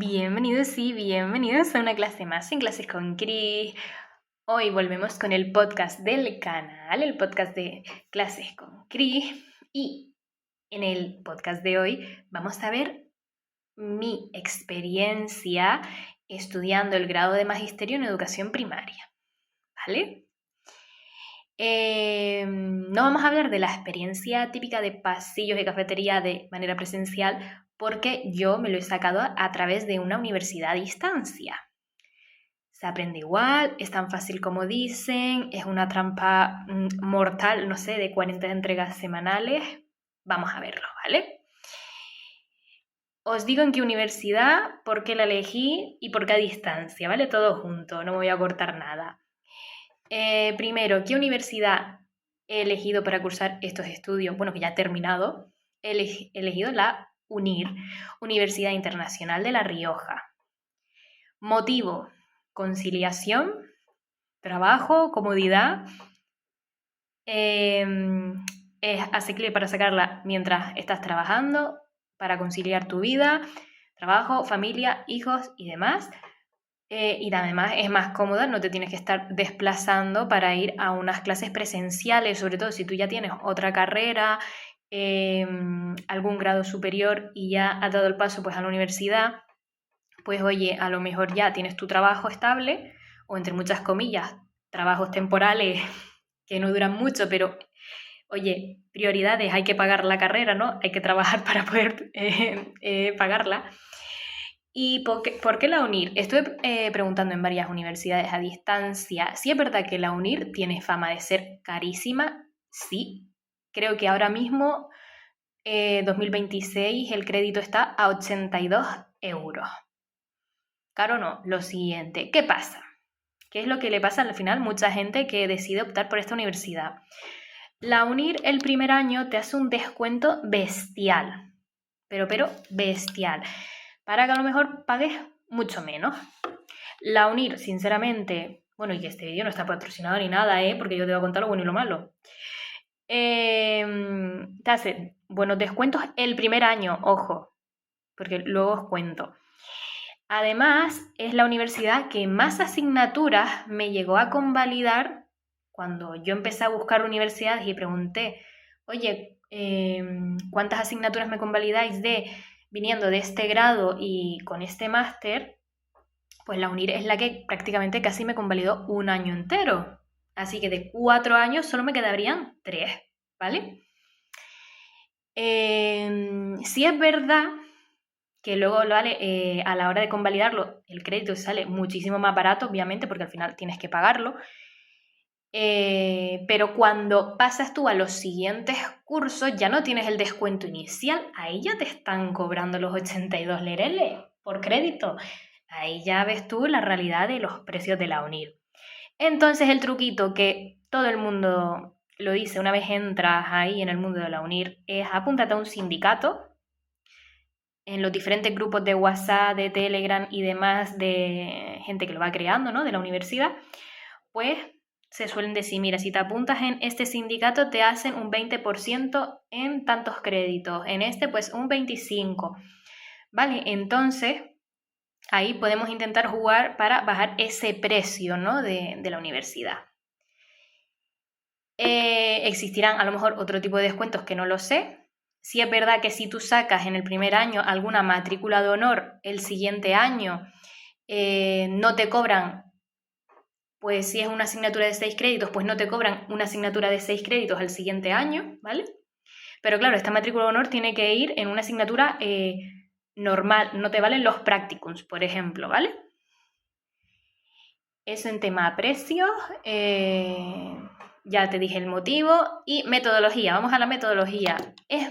Bienvenidos y bienvenidos a una clase más en Clases con Cris. Hoy volvemos con el podcast del canal, el podcast de Clases con Cris. Y en el podcast de hoy vamos a ver mi experiencia estudiando el grado de Magisterio en Educación Primaria, ¿vale? No vamos a hablar de la experiencia típica de pasillos de cafetería de manera presencial porque yo me lo he sacado a través de una universidad a distancia. Se aprende igual, es tan fácil como dicen, es una trampa mortal, no sé, de 40 entregas semanales. Vamos a verlo, ¿vale? Os digo en qué universidad, por qué la elegí y por qué a distancia, ¿vale? Todo junto, no me voy a cortar nada. Primero, ¿qué universidad he elegido para cursar estos estudios? Bueno, que ya he terminado. He elegido la UNIR, Universidad Internacional de La Rioja. Motivo: conciliación, trabajo, comodidad. Es asequible para sacarla mientras estás trabajando, para conciliar tu vida, trabajo, familia, hijos y demás. Y además es más cómoda, no te tienes que estar desplazando para ir a unas clases presenciales, sobre todo si tú ya tienes otra carrera, algún grado superior y ya has dado el paso pues a la universidad, pues oye, a lo mejor ya tienes tu trabajo estable, o entre muchas comillas, trabajos temporales que no duran mucho, pero oye, prioridades, hay que pagar la carrera, ¿no? Hay que trabajar para poder pagarla. ¿Y por qué la UNIR? Estuve preguntando en varias universidades a distancia. ¿Sí es verdad que la UNIR tiene fama de ser carísima? Sí. Creo que ahora mismo, 2026, el crédito está a 82 euros. Caro no. Lo siguiente, ¿qué pasa? ¿Qué es lo que le pasa al final a mucha gente que decide optar por esta universidad? La UNIR el primer año te hace un descuento bestial, pero bestial, para que a lo mejor pagues mucho menos. La UNIR, sinceramente, bueno, y este vídeo no está patrocinado ni nada, porque yo te voy a contar lo bueno y lo malo. Te hace buenos descuentos el primer año, ojo, porque luego os cuento. Además, es la universidad que más asignaturas me llegó a convalidar cuando yo empecé a buscar universidades y pregunté, oye, ¿cuántas asignaturas me convalidáis viniendo de este grado y con este máster? Pues la UNIR es la que prácticamente casi me convalidó un año entero. Así que de 4 años solo me quedarían 3, ¿vale? Sí es verdad que luego vale, a la hora de convalidarlo, el crédito sale muchísimo más barato, obviamente, porque al final tienes que pagarlo. Pero cuando pasas tú a los siguientes cursos, ya no tienes el descuento inicial, ahí ya te están cobrando los 82 lereles por crédito. Ahí ya ves tú la realidad de los precios de la UNIR. Entonces el truquito que todo el mundo lo dice una vez entras ahí en el mundo de la UNIR es apúntate a un sindicato. En los diferentes grupos de WhatsApp, de Telegram y demás de gente que lo va creando, ¿no? De la universidad, pues se suelen decir, mira, si te apuntas en este sindicato te hacen un 20% en tantos créditos, en este pues un 25%, ¿vale? Entonces ahí podemos intentar jugar para bajar ese precio, ¿no? de la universidad. Existirán a lo mejor otro tipo de descuentos que no lo sé. Sí es verdad que si tú sacas en el primer año alguna matrícula de honor, el siguiente año no te cobran, pues si es una asignatura de 6 créditos, pues no te cobran una asignatura de 6 créditos al siguiente año, ¿vale? Pero claro, esta matrícula de honor tiene que ir en una asignatura normal, no te valen los practicums, por ejemplo, ¿vale? Eso en tema precios, ya te dije el motivo. Y metodología, vamos a la metodología. Es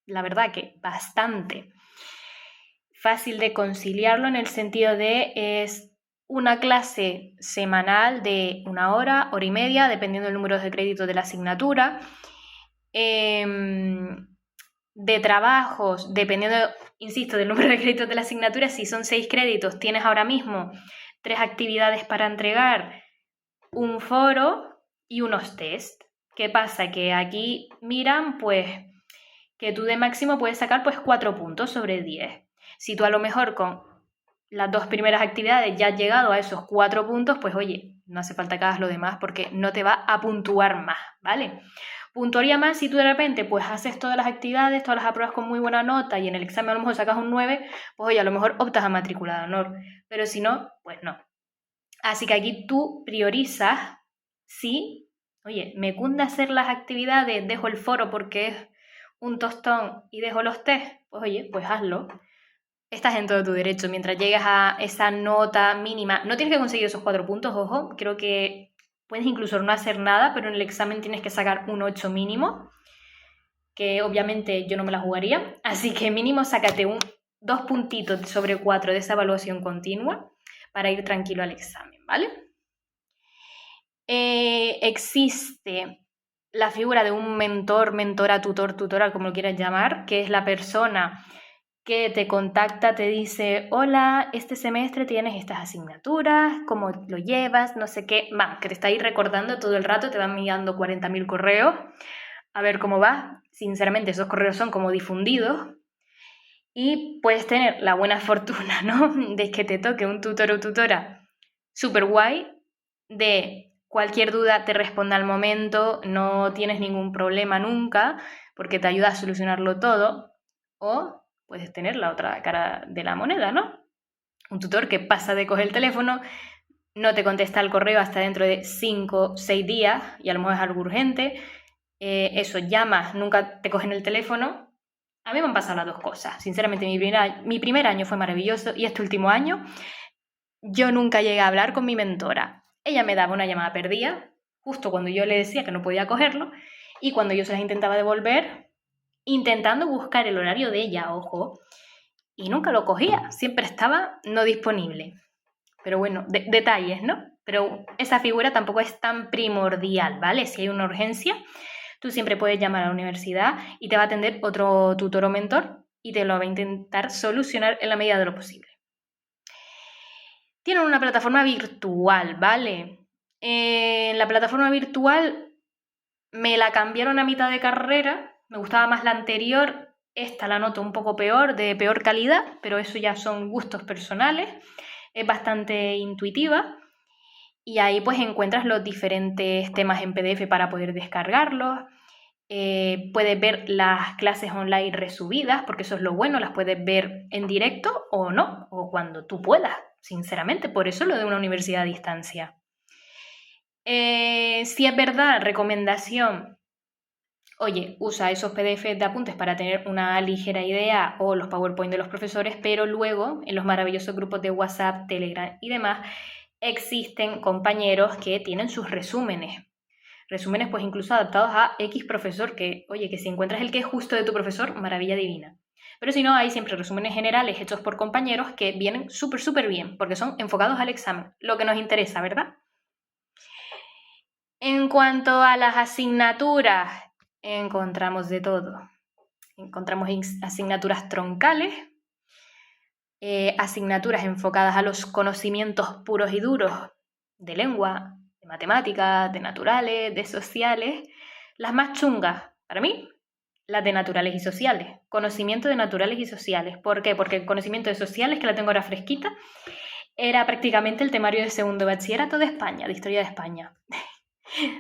la verdad que bastante fácil de conciliarlo en el sentido de es una clase semanal de 1 hora, hora y media, dependiendo del número de créditos de la asignatura. De trabajos, dependiendo, insisto, del número de créditos de la asignatura, si son 6 créditos, tienes ahora mismo 3 actividades para entregar, un foro y unos test. ¿Qué pasa? Que aquí miran, pues, que tú de máximo puedes sacar pues 4 puntos sobre 10. Si tú a lo mejor con las 2 primeras actividades ya has llegado a esos 4 puntos, pues oye, no hace falta que hagas lo demás porque no te va a puntuar más, ¿vale? Puntuaría más si tú de repente pues haces todas las actividades, todas las apruebas con muy buena nota y en el examen a lo mejor sacas un 9, pues oye, a lo mejor optas a matrícula de honor, pero si no, pues no. Así que aquí tú priorizas si, oye, me cunde hacer las actividades, dejo el foro porque es un tostón y dejo los test, pues oye, pues hazlo. Estás en todo tu derecho. Mientras llegues a esa nota mínima, no tienes que conseguir esos 4 puntos, ojo, creo que puedes incluso no hacer nada, pero en el examen tienes que sacar un 8 mínimo, que obviamente yo no me la jugaría, así que mínimo sácate 2 puntitos sobre 4 de esa evaluación continua para ir tranquilo al examen, ¿vale? Existe la figura de un mentor, mentora, tutor, tutora, como lo quieras llamar, que es la persona que te contacta, te dice, hola, este semestre tienes estas asignaturas, ¿cómo lo llevas? No sé qué, que te está ahí recordando todo el rato, te van enviando 40.000 correos, a ver cómo va. Sinceramente, esos correos son como difundidos y puedes tener la buena fortuna, ¿no?, de que te toque un tutor o tutora súper guay, de cualquier duda te responda al momento, no tienes ningún problema nunca, porque te ayuda a solucionarlo todo, o puedes tener la otra cara de la moneda, ¿no? Un tutor que pasa de coger el teléfono, no te contesta el correo hasta dentro de 5 o 6 días, y a lo mejor es algo urgente, eso, llamas, nunca te cogen el teléfono. A mí me han pasado las dos cosas. Sinceramente, mi primer año fue maravilloso, y este último año yo nunca llegué a hablar con mi mentora. Ella me daba una llamada perdida, justo cuando yo le decía que no podía cogerlo, y cuando yo se las intentaba devolver, intentando buscar el horario de ella, ojo, y nunca lo cogía, siempre estaba no disponible. Pero bueno, detalles, ¿no? Pero esa figura tampoco es tan primordial, ¿vale? Si hay una urgencia, tú siempre puedes llamar a la universidad y te va a atender otro tutor o mentor y te lo va a intentar solucionar en la medida de lo posible. Tienen una plataforma virtual, ¿vale? En la plataforma virtual me la cambiaron a mitad de carrera, me gustaba más la anterior, esta la noto un poco peor, de peor calidad, pero eso ya son gustos personales, es bastante intuitiva y ahí pues encuentras los diferentes temas en PDF para poder descargarlos, puedes ver las clases online resubidas, porque eso es lo bueno, las puedes ver en directo o no, o cuando tú puedas, sinceramente, por eso lo de una universidad a distancia. Si es verdad, recomendación, oye, usa esos PDFs de apuntes para tener una ligera idea o los PowerPoint de los profesores, pero luego en los maravillosos grupos de WhatsApp, Telegram y demás existen compañeros que tienen sus resúmenes. Resúmenes pues incluso adaptados a X profesor, que oye, que si encuentras el que es justo de tu profesor, maravilla divina. Pero si no, hay siempre resúmenes generales hechos por compañeros que vienen súper bien, porque son enfocados al examen, lo que nos interesa, ¿verdad? En cuanto a las asignaturas, encontramos de todo. Encontramos asignaturas troncales, asignaturas enfocadas a los conocimientos puros y duros de lengua, de matemáticas, de naturales, de sociales. Las más chungas, para mí, las de naturales y sociales. Conocimiento de naturales y sociales. ¿Por qué? Porque el conocimiento de sociales, que la tengo ahora fresquita, era prácticamente el temario de segundo bachillerato de España, de historia de España.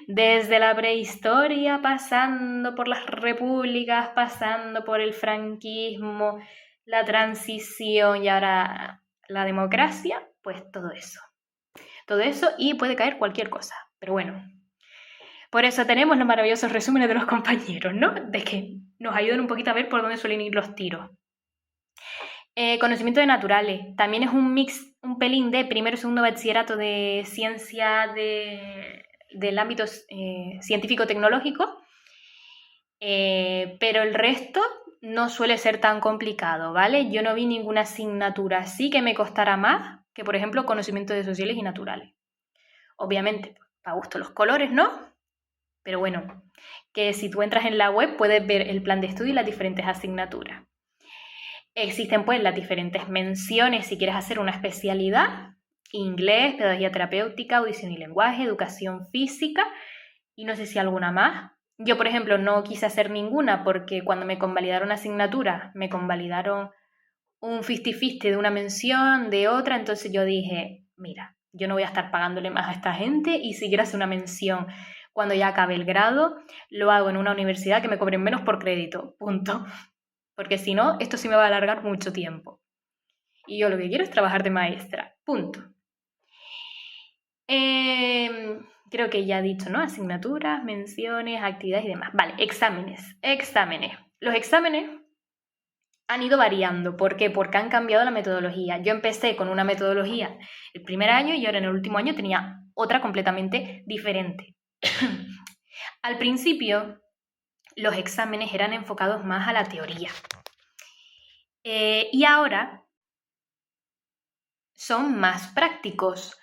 Desde la prehistoria, pasando por las repúblicas, pasando por el franquismo, la transición y ahora la democracia, pues todo eso. Todo eso y puede caer cualquier cosa, pero bueno. Por eso tenemos los maravillosos resúmenes de los compañeros, ¿no? De que nos ayudan un poquito a ver por dónde suelen ir los tiros. Conocimiento de naturales. También es un mix, un pelín de primero y segundo bachillerato de ciencia del ámbito científico-tecnológico, pero el resto no suele ser tan complicado, ¿vale? Yo no vi ninguna asignatura así que me costara más que, por ejemplo, conocimiento de sociales y naturales. Obviamente, para gusto los colores, ¿no? Pero bueno, que si tú entras en la web puedes ver el plan de estudio y las diferentes asignaturas. Existen pues las diferentes menciones si quieres hacer una especialidad: inglés, pedagogía terapéutica, audición y lenguaje, educación física y no sé si alguna más. Yo, por ejemplo, no quise hacer ninguna porque cuando me convalidaron asignatura, me convalidaron un 50-50 de una mención, de otra, entonces yo dije, mira, yo no voy a estar pagándole más a esta gente y si quiero hacer una mención cuando ya acabe el grado, lo hago en una universidad que me cobren menos por crédito, punto. Porque si no, esto sí me va a alargar mucho tiempo. Y yo lo que quiero es trabajar de maestra, punto. Creo que ya he dicho, ¿no? Asignaturas, menciones, actividades y demás. Vale, exámenes. Los exámenes han ido variando. ¿Por qué? Porque han cambiado la metodología. Yo empecé con una metodología el primer año y ahora en el último año tenía otra completamente diferente. Al principio, los exámenes eran enfocados más a la teoría. Y ahora son más prácticos.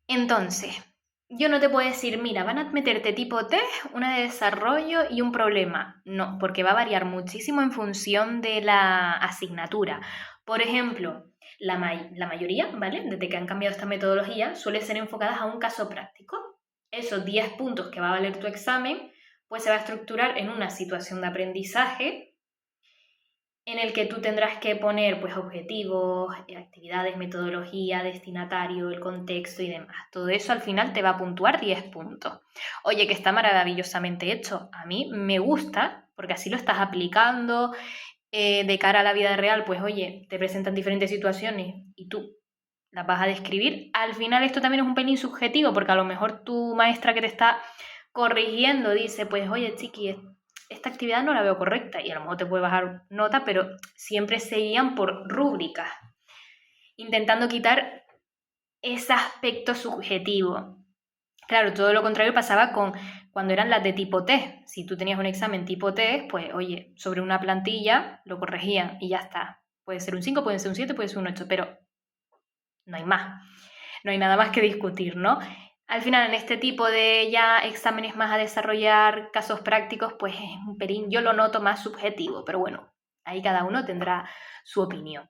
Entonces, yo no te puedo decir, mira, van a meterte tipo test, una de desarrollo y un problema. No, porque va a variar muchísimo en función de la asignatura. Por ejemplo, la mayoría, ¿vale? Desde que han cambiado esta metodología, suele ser enfocadas a un caso práctico. Esos 10 puntos que va a valer tu examen, pues se va a estructurar en una situación de aprendizaje en el que tú tendrás que poner pues, objetivos, actividades, metodología, destinatario, el contexto y demás. Todo eso al final te va a puntuar 10 puntos. Oye, que está maravillosamente hecho. A mí me gusta, porque así lo estás aplicando de cara a la vida real. Pues oye, te presentan diferentes situaciones y tú las vas a describir. Al final esto también es un pelín subjetivo, porque a lo mejor tu maestra que te está corrigiendo dice, pues oye, chiqui, esta actividad no la veo correcta y a lo mejor te puede bajar nota, pero siempre se guían por rúbricas, intentando quitar ese aspecto subjetivo. Claro, todo lo contrario pasaba con cuando eran las de tipo test. Si tú tenías un examen tipo test, pues oye, sobre una plantilla lo corregían y ya está. Puede ser un 5, puede ser un 7, puede ser un 8, pero no hay más. No hay nada más que discutir, ¿no? Al final, en este tipo de ya exámenes más a desarrollar, casos prácticos, pues es un pelín, yo lo noto más subjetivo, pero bueno, ahí cada uno tendrá su opinión.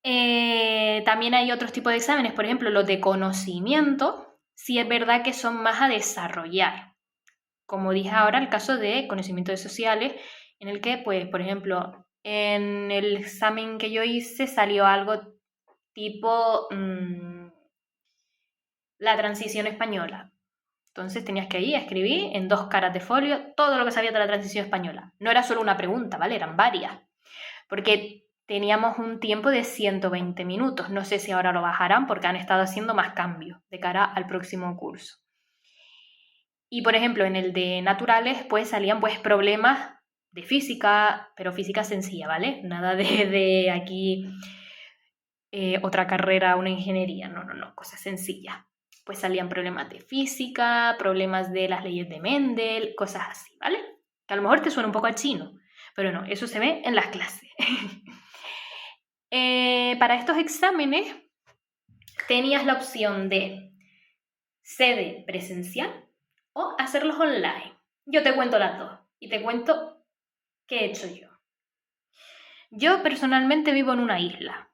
También hay otros tipos de exámenes, por ejemplo, los de conocimiento, sí es verdad que son más a desarrollar. Como dije ahora, el caso de conocimientos sociales, en el que, pues, por ejemplo, en el examen que yo hice salió algo tipo la transición española. Entonces tenías que ir a escribir en 2 caras de folio todo lo que sabías de la transición española. No era solo una pregunta, ¿vale? Eran varias. Porque teníamos un tiempo de 120 minutos. No sé si ahora lo bajarán porque han estado haciendo más cambios de cara al próximo curso. Y, por ejemplo, en el de naturales, pues salían pues problemas de física, pero física sencilla, ¿vale? Nada de aquí otra carrera, una ingeniería. No, cosas sencillas. Pues salían problemas de física, problemas de las leyes de Mendel, cosas así, ¿vale? Que a lo mejor te suena un poco a chino, pero no, eso se ve en las clases. Para estos exámenes tenías la opción de sede presencial o hacerlos online. Yo te cuento las dos y te cuento qué he hecho yo. Yo personalmente vivo en una isla,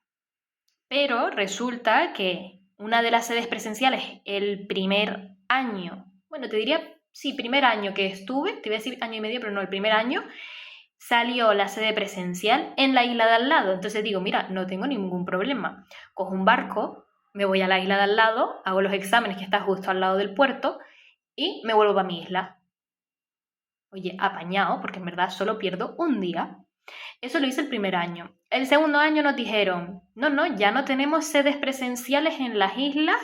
pero resulta que una de las sedes presenciales, el primer año, bueno, te diría, sí, primer año que estuve, te iba a decir año y medio, pero no, el primer año, salió la sede presencial en la isla de al lado. Entonces digo, mira, no tengo ningún problema. Cojo un barco, me voy a la isla de al lado, hago los exámenes que está justo al lado del puerto y me vuelvo a mi isla. Oye, apañado, porque en verdad solo pierdo un día. Eso lo hice el primer año. El segundo año nos dijeron, no, ya no tenemos sedes presenciales en las islas,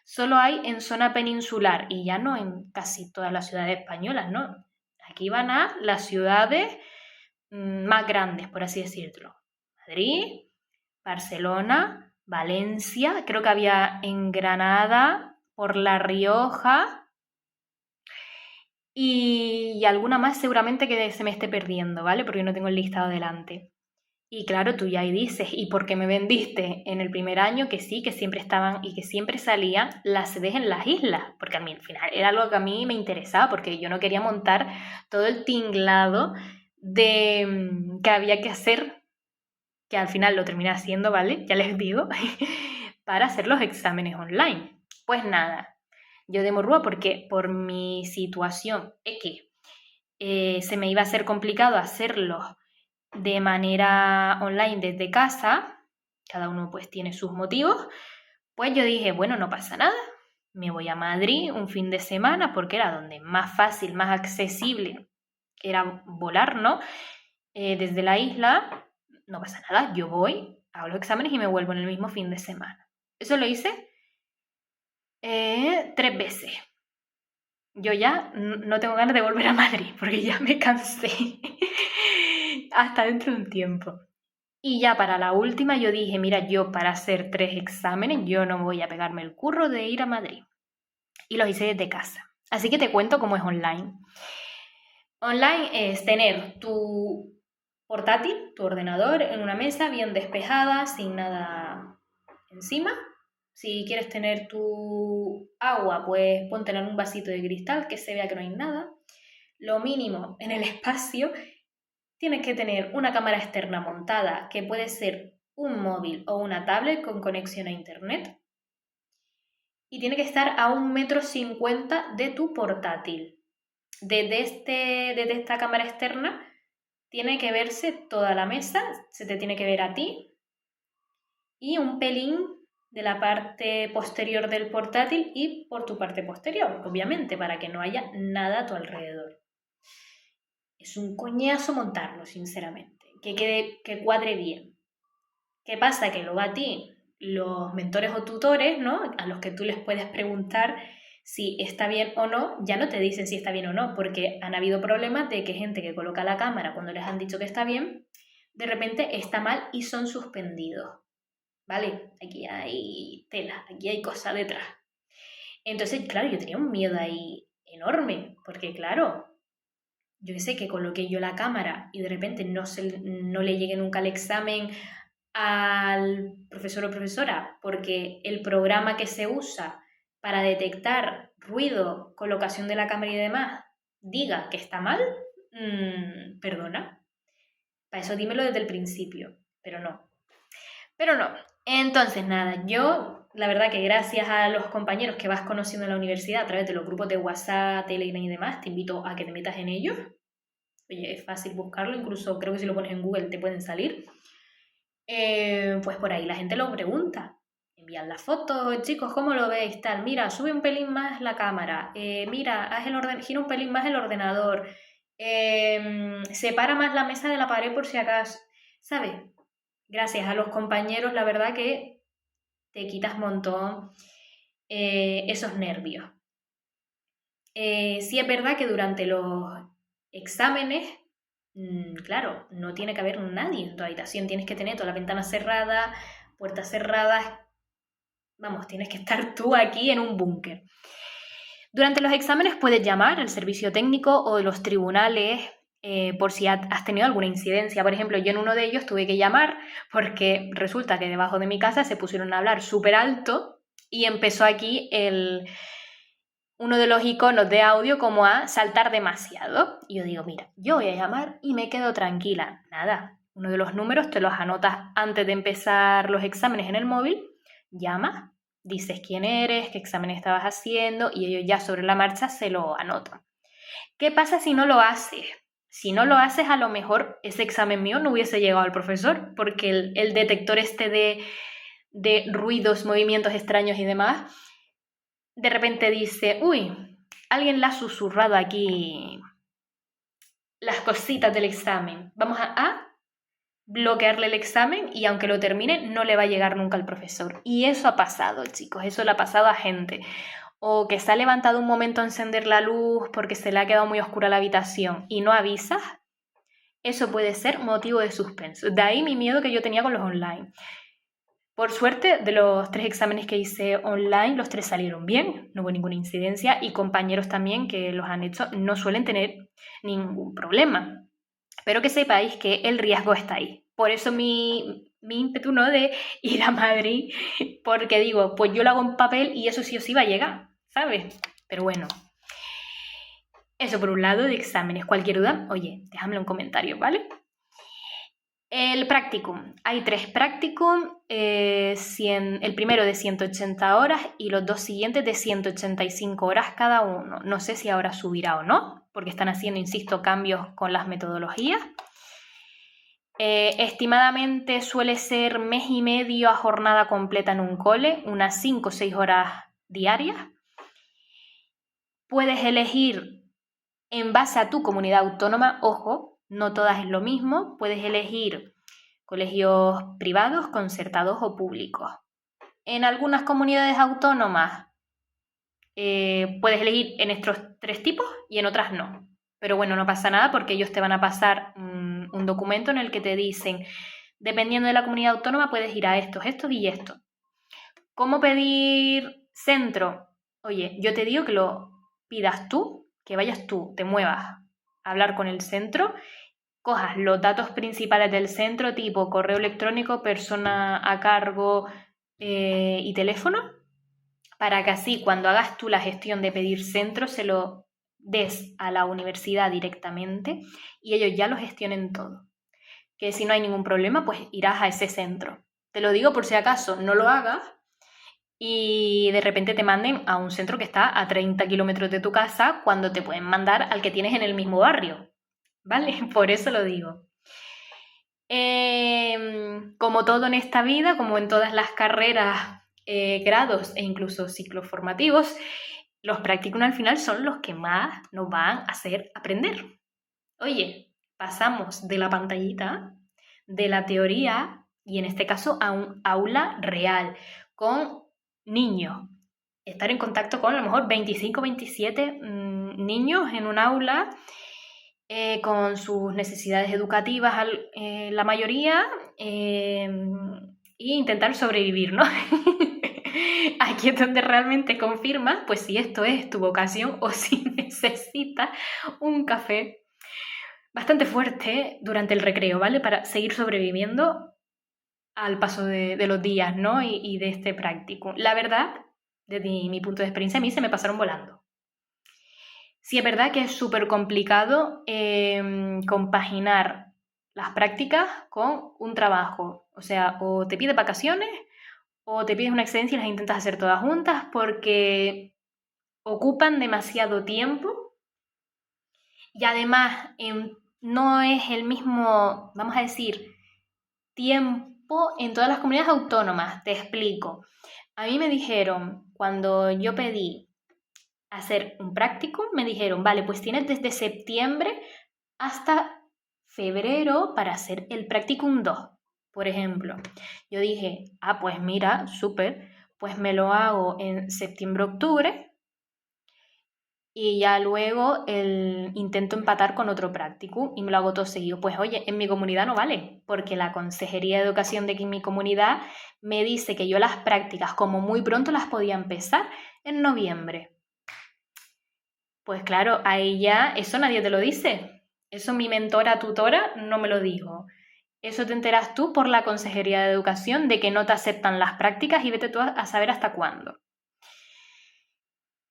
solo hay en zona peninsular y ya no en casi todas las ciudades españolas, ¿no? Aquí van a las ciudades más grandes, por así decirlo. Madrid, Barcelona, Valencia, creo que había en Granada, por La Rioja y alguna más seguramente que se me esté perdiendo, ¿vale? Porque no tengo el listado delante. Y claro, tú ya ahí dices, ¿y por qué me vendiste en el primer año que sí, que siempre estaban y que siempre salían las sedes en las islas? Porque a mí al final era algo que a mí me interesaba, porque yo no quería montar todo el tinglado de que había que hacer, que al final lo terminé haciendo, ¿vale? Ya les digo, para hacer los exámenes online. Pues nada, yo de morrúa porque por mi situación es que se me iba a hacer complicado hacerlos de manera online desde casa, cada uno pues tiene sus motivos, pues yo dije, bueno, no pasa nada, me voy a Madrid un fin de semana porque era donde más fácil, más accesible era volar, ¿no? Desde la isla, no pasa nada, yo voy, hago los exámenes y me vuelvo en el mismo fin de semana. Eso lo hice 3 veces. Yo ya no tengo ganas de volver a Madrid porque ya me cansé hasta dentro de un tiempo. Y ya para la última yo dije, mira, yo para hacer 3 exámenes yo no voy a pegarme el curro de ir a Madrid. Y los hice desde casa. Así que te cuento cómo es online. Online es tener tu portátil, tu ordenador en una mesa bien despejada, sin nada encima. Si quieres tener tu agua, pues póntela en un vasito de cristal que se vea que no hay nada. Lo mínimo en el espacio, tienes que tener una cámara externa montada, que puede ser un móvil o una tablet con conexión a internet. Y tiene que estar a 1,50 m de tu portátil. Desde esta cámara externa tiene que verse toda la mesa, se te tiene que ver a ti y un pelín de la parte posterior del portátil y por tu parte posterior, obviamente, para que no haya nada a tu alrededor. Es un coñazo montarlo, sinceramente, que cuadre bien. ¿Qué pasa? Que luego a ti, los mentores o tutores, ¿no?, a los que tú les puedes preguntar si está bien o no, ya no te dicen si está bien o no, porque han habido problemas de que gente que coloca la cámara cuando les han dicho que está bien, de repente está mal y son suspendidos. ¿Vale? Aquí hay tela, aquí hay cosa detrás. Entonces, claro, yo tenía un miedo ahí enorme, porque claro, yo que sé, que coloqué yo la cámara y de repente no le llegue nunca el examen al profesor o profesora, porque el programa que se usa para detectar ruido, colocación de la cámara y demás, diga que está mal, perdona. Para eso dímelo desde el principio, pero no. Entonces, nada, yo, la verdad que gracias a los compañeros que vas conociendo en la universidad a través de los grupos de WhatsApp, Telegram y demás, te invito a que te metas en ellos. Oye, es fácil buscarlo, incluso creo que si lo pones en Google te pueden salir. Pues por ahí la gente lo pregunta. Envían las fotos, chicos, ¿cómo lo veis? Tal, mira, sube un pelín más la cámara, mira, gira un pelín más el ordenador, separa más la mesa de la pared por si acaso, ¿sabes? Gracias a los compañeros, la verdad que te quitas un montón esos nervios. Sí es verdad que durante los exámenes, claro, no tiene que haber nadie en tu habitación, tienes que tener todas las ventanas cerradas, puertas cerradas, vamos, tienes que estar tú aquí en un búnker. Durante los exámenes puedes llamar al servicio técnico o de los tribunales por si has tenido alguna incidencia. Por ejemplo, yo en uno de ellos tuve que llamar porque resulta que debajo de mi casa se pusieron a hablar súper alto y empezó aquí uno de los iconos de audio como a saltar demasiado. Y yo digo, mira, yo voy a llamar y me quedo tranquila. Nada, uno de los números te los anotas antes de empezar los exámenes en el móvil, llamas, dices quién eres, qué examen estabas haciendo y ellos ya sobre la marcha se lo anotan. ¿Qué pasa si no lo haces? Si no lo haces, a lo mejor ese examen mío no hubiese llegado al profesor porque el detector este de ruidos, movimientos extraños y demás, de repente dice, uy, alguien le ha susurrado aquí las cositas del examen. Vamos a bloquearle el examen y aunque lo termine, no le va a llegar nunca al profesor. Y eso ha pasado, chicos, eso le ha pasado a gente. O que se ha levantado un momento a encender la luz porque se le ha quedado muy oscura la habitación y no avisas. Eso puede ser motivo de suspenso. De ahí mi miedo que yo tenía con los online. Por suerte, de los 3 exámenes que hice online, los 3 salieron bien, no hubo ninguna incidencia y compañeros también que los han hecho no suelen tener ningún problema. Pero que sepáis que el riesgo está ahí. Por eso mi ímpetu, ¿no?, de ir a Madrid, porque digo, pues yo lo hago en papel y eso sí o sí va a llegar, ¿sabes? Pero bueno, eso por un lado de exámenes. Cualquier duda, oye, déjamelo en comentarios, ¿vale? El practicum. Hay 3 practicum, el primero de 180 horas y los 2 siguientes de 185 horas cada uno. No sé si ahora subirá o no, porque están haciendo, insisto, cambios con las metodologías. Estimadamente suele ser mes y medio a jornada completa en un cole, unas 5 o 6 horas diarias. Puedes elegir en base a tu comunidad autónoma, ojo, no todas es lo mismo, puedes elegir colegios privados, concertados o públicos. En algunas comunidades autónomas puedes elegir en estos 3 tipos y en otras no. Pero bueno, no pasa nada porque ellos te van a pasar un documento en el que te dicen, dependiendo de la comunidad autónoma, puedes ir a estos y estos. ¿Cómo pedir centro? Oye, yo te digo que lo pidas tú, que vayas tú, te muevas a hablar con el centro, cojas los datos principales del centro, tipo correo electrónico, persona a cargo y teléfono, para que así cuando hagas tú la gestión de pedir centro se lo des a la universidad directamente y ellos ya lo gestionen todo. Que si no hay ningún problema, pues irás a ese centro. Te lo digo por si acaso no lo hagas y de repente te manden a un centro que está a 30 kilómetros de tu casa cuando te pueden mandar al que tienes en el mismo barrio, ¿vale? Por eso lo digo. Como todo en esta vida, como en todas las carreras, grados e incluso ciclos formativos, los practicum al final son los que más nos van a hacer aprender. Oye, pasamos de la pantallita, de la teoría y en este caso a un aula real, con niños. Estar en contacto con a lo mejor 25 27 niños en un aula con sus necesidades educativas, la mayoría, e intentar sobrevivir, ¿no? Aquí es donde realmente confirmas pues si esto es tu vocación o si necesitas un café bastante fuerte durante el recreo, ¿vale? Para seguir sobreviviendo al paso de los días, ¿no? Y de este práctico. La verdad, desde mi punto de experiencia, a mí se me pasaron volando. Sí, es verdad que es súper complicado compaginar las prácticas con un trabajo. O sea, o te pides vacaciones o te pides una excedencia y las intentas hacer todas juntas porque ocupan demasiado tiempo y además no es el mismo, vamos a decir, tiempo en todas las comunidades autónomas. Te explico. A mí me dijeron, cuando yo pedí hacer un práctico, me dijeron, vale, pues tienes desde septiembre hasta febrero para hacer el practicum 2, por ejemplo. Yo dije, pues mira, súper, pues me lo hago en septiembre-octubre y ya luego intento empatar con otro practicum y me lo hago todo seguido. Pues oye, en mi comunidad no vale, porque la Consejería de Educación de aquí en mi comunidad me dice que yo las prácticas como muy pronto las podía empezar en noviembre. Pues claro, ahí ya eso nadie te lo dice. Eso mi mentora, tutora, no me lo dijo. Eso te enteras tú por la Consejería de Educación de que no te aceptan las prácticas y vete tú a saber hasta cuándo.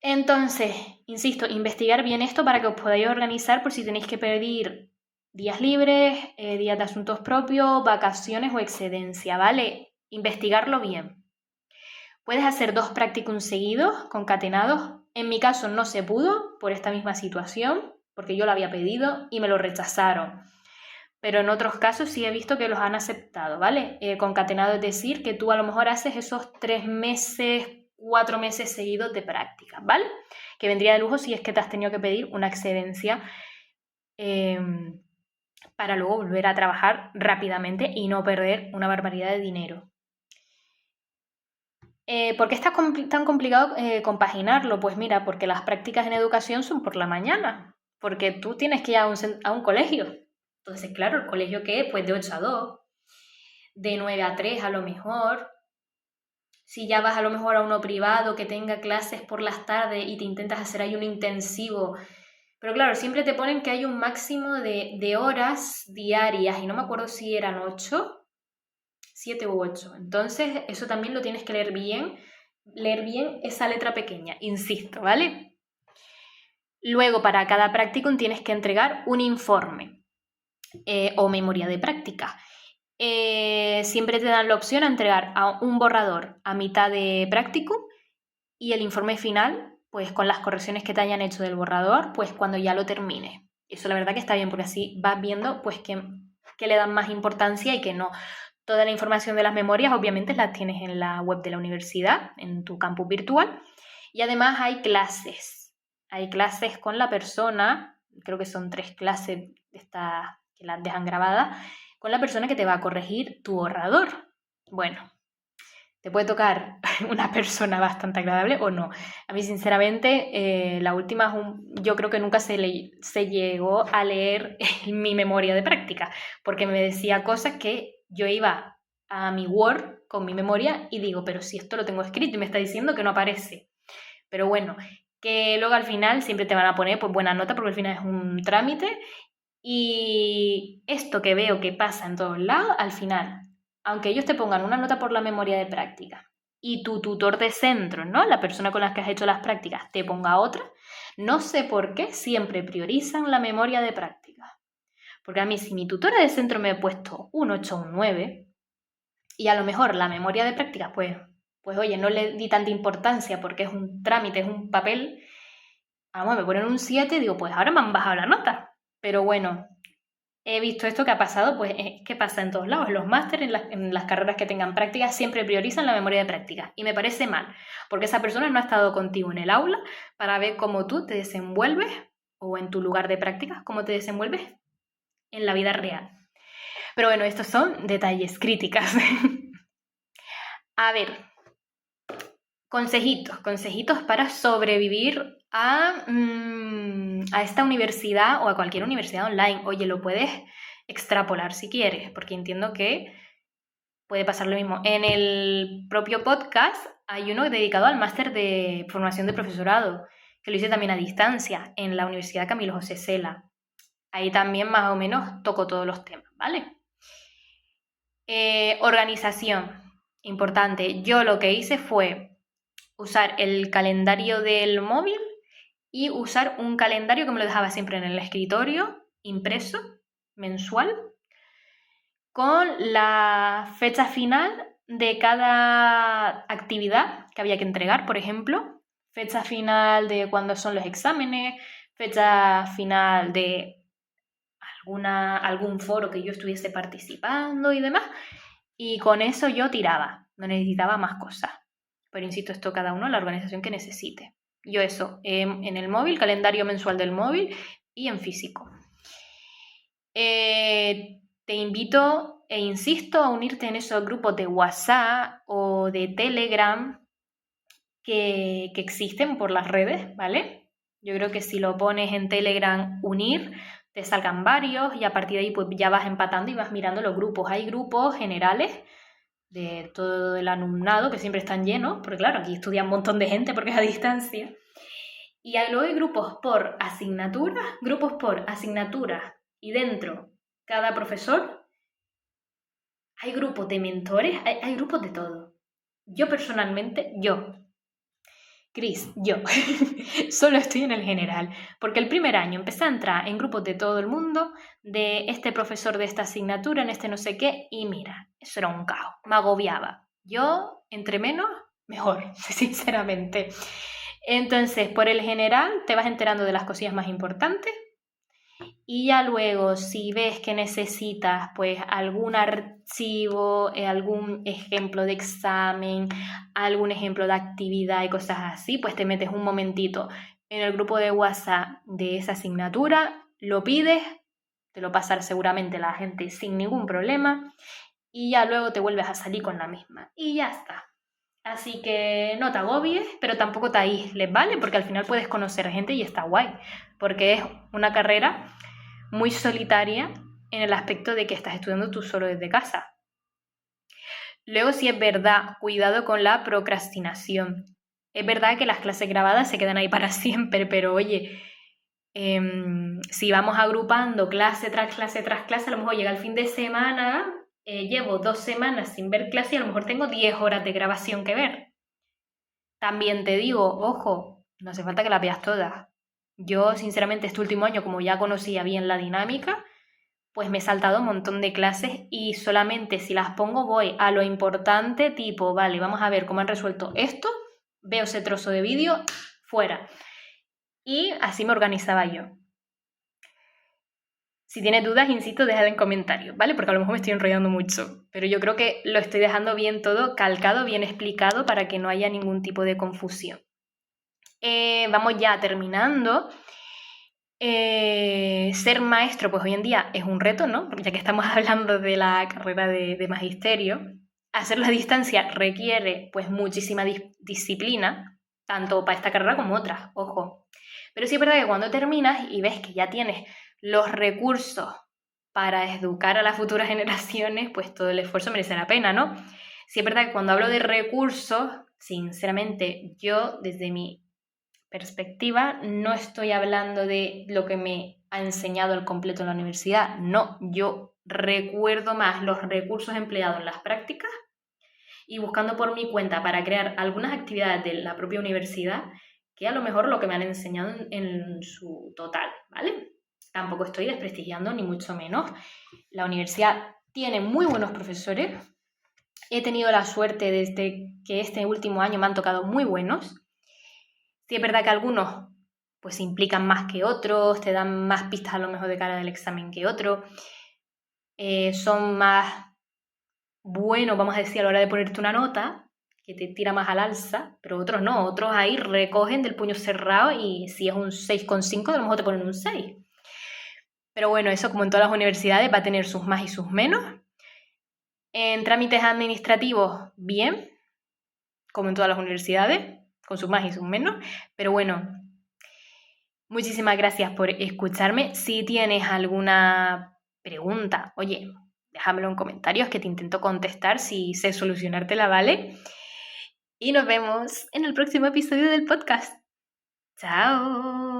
Entonces, insisto, investigar bien esto para que os podáis organizar por si tenéis que pedir días libres, días de asuntos propios, vacaciones o excedencia, ¿vale? Investigarlo bien. Puedes hacer 2 practicums seguidos, concatenados. En mi caso no se pudo por esta misma situación, porque yo lo había pedido y me lo rechazaron. Pero en otros casos sí he visto que los han aceptado, ¿vale? Concatenado es decir que tú a lo mejor haces esos 3 meses, 4 meses seguidos de práctica, ¿vale? Que vendría de lujo si es que te has tenido que pedir una excedencia para luego volver a trabajar rápidamente y no perder una barbaridad de dinero. ¿Por qué está tan complicado compaginarlo? Pues mira, porque las prácticas en educación son por la mañana, porque tú tienes que ir a un colegio. Entonces, claro, ¿el colegio qué es? Pues de 8 a 2, de 9 a 3 a lo mejor. Si ya vas a lo mejor a uno privado que tenga clases por las tardes y te intentas hacer ahí un intensivo. Pero claro, siempre te ponen que hay un máximo de horas diarias y no me acuerdo si eran 8. 7 u 8. Entonces, eso también lo tienes que leer bien esa letra pequeña, insisto, ¿vale? Luego, para cada practicum tienes que entregar un informe o memoria de práctica. Siempre te dan la opción a entregar a un borrador a mitad de practicum y el informe final, pues con las correcciones que te hayan hecho del borrador, pues cuando ya lo termines. Eso la verdad que está bien, porque así vas viendo pues que que le dan más importancia y que no. Toda la información de las memorias obviamente la tienes en la web de la universidad, en tu campus virtual. Y además hay clases. Hay clases con la persona, creo que son 3 clases estas que las dejan grabadas, con la persona que te va a corregir tu borrador. Bueno, te puede tocar una persona bastante agradable o no. A mí, sinceramente, la última, yo creo que nunca se llegó a leer mi memoria de práctica, porque me decía cosas que yo iba a mi Word con mi memoria y digo, pero si esto lo tengo escrito y me está diciendo que no aparece. Pero bueno, que luego al final siempre te van a poner pues buena nota porque al final es un trámite y esto que veo que pasa en todos lados, al final, aunque ellos te pongan una nota por la memoria de práctica y tu tutor de centro, ¿no? La persona con la que has hecho las prácticas te ponga otra, no sé por qué siempre priorizan la memoria de práctica. Porque a mí si mi tutora de centro me ha puesto un 8 o un 9 y a lo mejor la memoria de práctica pues oye, no le di tanta importancia porque es un trámite, es un papel, vamos, me ponen un 7 y digo, pues ahora me han bajado la nota. Pero bueno, he visto esto que ha pasado, pues que pasa en todos lados. Los másteres, en las carreras que tengan prácticas, siempre priorizan la memoria de práctica. Y me parece mal, porque esa persona no ha estado contigo en el aula para ver cómo tú te desenvuelves, o en tu lugar de prácticas, cómo te desenvuelves en la vida real. Pero bueno, estos son detalles, críticas. A ver, consejitos para sobrevivir a esta universidad o a cualquier universidad online. Oye, lo puedes extrapolar si quieres, porque entiendo que puede pasar lo mismo. En el propio podcast hay uno dedicado al máster de formación de profesorado, que lo hice también a distancia en la Universidad Camilo José Cela. Ahí también más o menos toco todos los temas, ¿vale? Organización, importante. Yo lo que hice fue usar el calendario del móvil y usar un calendario que me lo dejaba siempre en el escritorio, impreso, mensual, con la fecha final de cada actividad que había que entregar, por ejemplo, fecha final de cuándo son los exámenes, fecha final de algún foro que yo estuviese participando y demás, y con eso yo tiraba, no necesitaba más cosas. Pero insisto, esto cada uno, la organización que necesite. Yo eso, en el móvil, calendario mensual del móvil y en físico. Te invito e insisto a unirte en esos grupos de WhatsApp o de Telegram que existen por las redes, ¿vale? Yo creo que si lo pones en Telegram unir, te salgan varios y a partir de ahí pues ya vas empatando y vas mirando los grupos. Hay grupos generales de todo el alumnado que siempre están llenos, porque claro, aquí estudia un montón de gente porque es a distancia. Y luego hay grupos por asignaturas y dentro cada profesor hay grupos de mentores, hay grupos de todo. Yo personalmente, Cris, solo estoy en el general, porque el primer año empecé a entrar en grupos de todo el mundo, de este profesor de esta asignatura, en este no sé qué, y mira, eso era un caos, me agobiaba. Yo, entre menos, mejor, sinceramente. Entonces, por el general, te vas enterando de las cosillas más importantes y ya luego, si ves que necesitas pues algún archivo, algún ejemplo de examen, algún ejemplo de actividad y cosas así, pues te metes un momentito en el grupo de WhatsApp de esa asignatura, lo pides, te lo pasará seguramente la gente sin ningún problema y ya luego te vuelves a salir con la misma y ya está. Así que no te agobies, pero tampoco te aísles, ¿vale? Porque al final puedes conocer gente y está guay, porque es una carrera muy solitaria en el aspecto de que estás estudiando tú solo desde casa. Luego, sí es verdad, cuidado con la procrastinación. Es verdad que las clases grabadas se quedan ahí para siempre, pero oye, si vamos agrupando clase tras clase tras clase, a lo mejor llega el fin de semana, llevo 2 semanas sin ver clase y a lo mejor tengo 10 horas de grabación que ver. También te digo, ojo, no hace falta que las veas todas. Yo, sinceramente, este último año, como ya conocía bien la dinámica, pues me he saltado un montón de clases y solamente si las pongo voy a lo importante, tipo, vale, vamos a ver cómo han resuelto esto, veo ese trozo de vídeo, fuera. Y así me organizaba yo. Si tienes dudas, insisto, déjala en comentarios, ¿vale? Porque a lo mejor me estoy enrollando mucho, pero yo creo que lo estoy dejando bien todo calcado, bien explicado para que no haya ningún tipo de confusión. Vamos ya terminando. Ser maestro, pues hoy en día es un reto, ¿no? Ya que estamos hablando de la carrera de magisterio, hacerlo a distancia requiere pues muchísima disciplina, tanto para esta carrera como otras, ojo. Pero sí es verdad que cuando terminas y ves que ya tienes los recursos para educar a las futuras generaciones, pues todo el esfuerzo merece la pena, ¿no? Sí es verdad que cuando hablo de recursos, sinceramente, yo desde mi perspectiva no estoy hablando de lo que me ha enseñado al completo en la universidad, no, yo recuerdo más los recursos empleados en las prácticas y buscando por mi cuenta para crear algunas actividades de la propia universidad que a lo mejor lo que me han enseñado en su total, ¿vale? Tampoco estoy desprestigiando ni mucho menos. La universidad tiene muy buenos profesores. He tenido la suerte desde que este último año me han tocado muy buenos. Sí es verdad que algunos pues se implican más que otros, te dan más pistas a lo mejor de cara del examen que otros, son más buenos, vamos a decir, a la hora de ponerte una nota, que te tira más al alza, pero otros no, otros ahí recogen del puño cerrado y si es un 6,5 a lo mejor te ponen un 6. Pero bueno, eso como en todas las universidades va a tener sus más y sus menos. En trámites administrativos, bien, como en todas las universidades, con sus más y sus menos, pero bueno, muchísimas gracias por escucharme. Si tienes alguna pregunta, oye, déjamelo en comentarios que te intento contestar si sé solucionártela, ¿vale? Y nos vemos en el próximo episodio del podcast. ¡Chao!